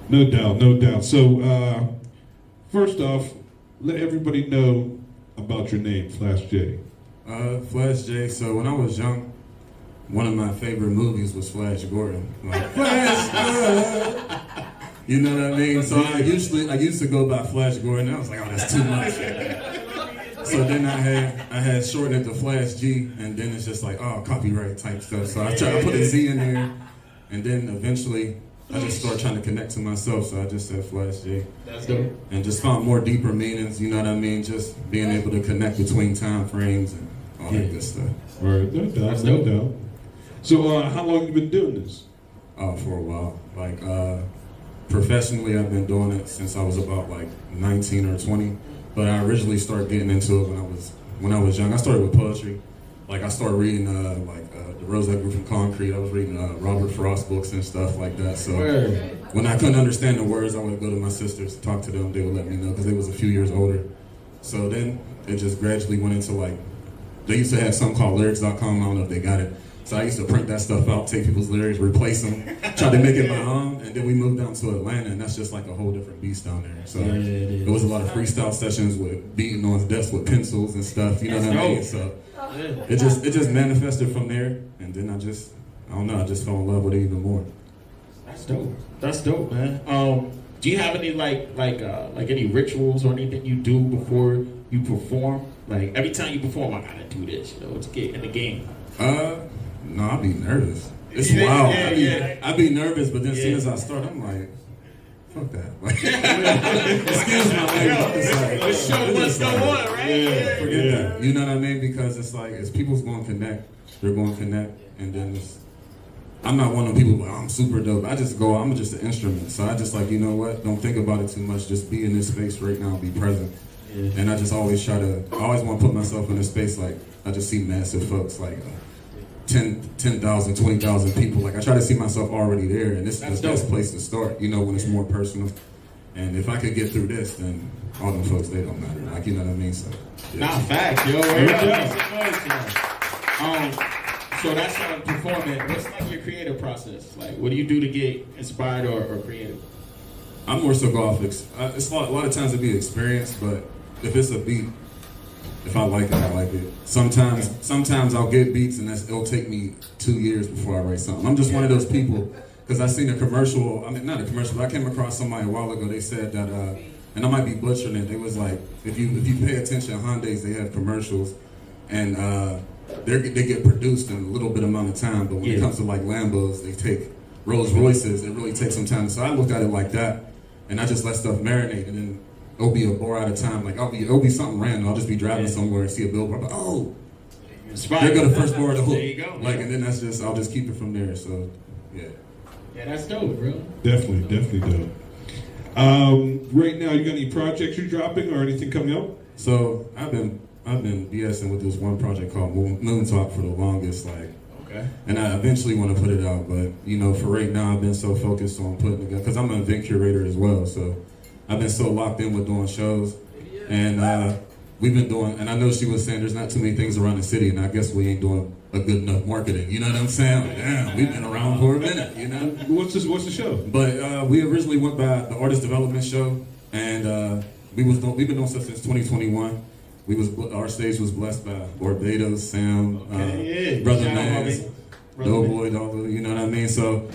No doubt, no doubt. So, first off, let everybody know about your name, Flash J. Flash J. So when I was young, one of my favorite movies was Flash Gordon. Like, Flash, you know what I mean? So I used to go by Flash Gordon. I was like, oh, that's too much. So then I had shortened it to Flash G, and then it's just like, oh, copyright type stuff. So I tried to put a Z in there, and then eventually I just started trying to connect to myself, so I just said Flash J. That's dope. And just found more deeper meanings, you know what I mean? Just being able to connect between time frames and all that good stuff. Right, no doubt, no doubt. So how long have you been doing this? For a while. Like, professionally, I've been doing it since I was about like 19 or 20. But I originally started getting into it when I was young. I started with poetry. Like, I started reading the Rosette Group from Concrete. I was reading Robert Frost books and stuff like that. So when I couldn't understand the words, I would go to my sisters, talk to them. They would let me know because they was a few years older. So then it just gradually went into like, they used to have something called lyrics.com. I don't know if they got it. So I used to print that stuff out, take people's lyrics, replace them, try to make it my own, and then we moved down to Atlanta, and that's just like a whole different beast down there. So it was a lot of freestyle sessions with beating on desks with pencils and stuff, you know what I mean? So it just manifested from there, and then I just fell in love with it even more. That's dope. That's dope, man. Do you have any like any rituals or anything you do before you perform? Like every time you perform, I gotta do this, you know, to get in the game. No, I'd be nervous. It's wild. I'd be nervous, but then as soon as I start, I'm like, fuck that. Like, excuse my language. The show must go on, right? Yeah, forget that. You know what I mean? Because it's like, as people's going to connect, they're going to connect, and then I'm not one of them people, I'm super dope. I'm just an instrument. So I just like, you know what? Don't think about it too much. Just be in this space right now, be present. Yeah. And I just always I always want to put myself in a space like, I just see massive folks like 10,000, 20,000 people. Like I try to see myself already there, and this is the best place to start, you know, when it's more personal. And if I could get through this, then all them folks, they don't matter. Like, you know what I mean? So, yeah. Nah, facts, yo. So that's how performing. What's like your creative process? Like, what do you do to get inspired or creative? I'm more so go off. It's a lot of times it'd be experience, but if it's a beat, if I like it, I like it. Sometimes I'll get beats and it'll take me 2 years before I write something. I'm just one of those people, because I seen a commercial, not a commercial, but I came across somebody a while ago, they said that, and I might be butchering it, they was like, if you pay attention, Hyundais, they have commercials, and they get produced in a little bit amount of time, but when it comes to like Lambos, they take Rolls Royces, it really takes some time. So I look at it like that, and I just let stuff marinate, and then it'll be a bar at a time. Like it'll be something random. I'll just be driving somewhere and see a billboard. I'm like, oh, there go the first bar of the hook. There you go. Like, and then I'll just keep it from there. So, yeah. Yeah, that's dope, bro. Definitely dope. Right now, you got any projects you're dropping or anything coming up? So I've been BSing with this one project called Moon Talk for the longest, like. Okay. And I eventually want to put it out, but you know, for right now, I've been so focused on putting it together because I'm an event curator as well. So I've been so locked in with doing shows, and we've been doing. And I know she was saying there's not too many things around the city, and I guess we ain't doing a good enough marketing. You know what I'm saying? Like, damn, we've been around for a minute. You know. What's the show? But we originally went by the Artist Development Show, and we've been doing stuff since 2021. Our stage was blessed by Barbados, Sam, Brother Nance, Doughboy, you know what I mean? So,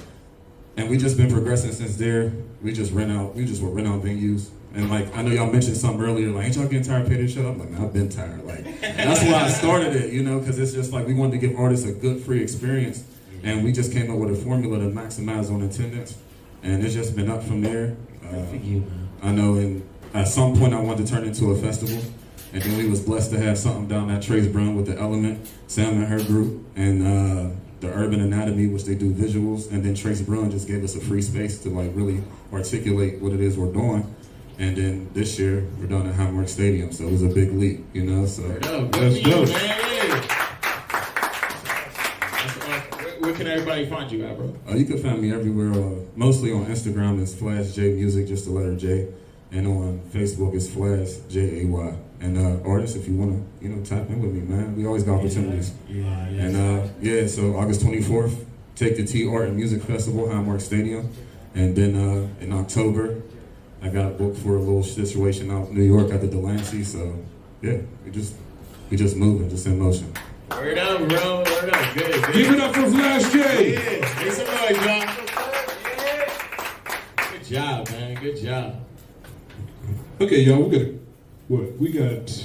and we just been progressing since there. We just rent out venues. And like, I know y'all mentioned something earlier, like, ain't y'all getting tired of paying this show? I'm like, man, I've been tired. Like, that's why I started it, you know, because it's just like, we wanted to give artists a good free experience. And we just came up with a formula to maximize on attendance. And it's just been up from there. I know, and at some point I wanted to turn it into a festival. And then we was blessed to have something down at Trace Brown with the Element, Sam and her group, and the Urban Anatomy, which they do visuals. And then Trace Brown just gave us a free space to like really articulate what it is we're doing. And then this year we're down at Highmark Stadium, so it was a big leap, you know. So that's dope. Where can everybody find you at, bro? You can find me everywhere. Mostly on Instagram is Flash J Music, just the letter J, and on Facebook is Flash Jay. And artists, if you want to, you know, tap in with me, man. We always got opportunities. And so August 24th, Take the T Art and Music Festival, Highmark Stadium. And then in October, I got booked for a little situation out in New York at the Delancey. So yeah, we just moving, just in motion. Word up, bro. Word up. Good. Give it up for Flash J. Yeah. Make some noise, y'all. Good job, man. Good job. Okay, y'all, we got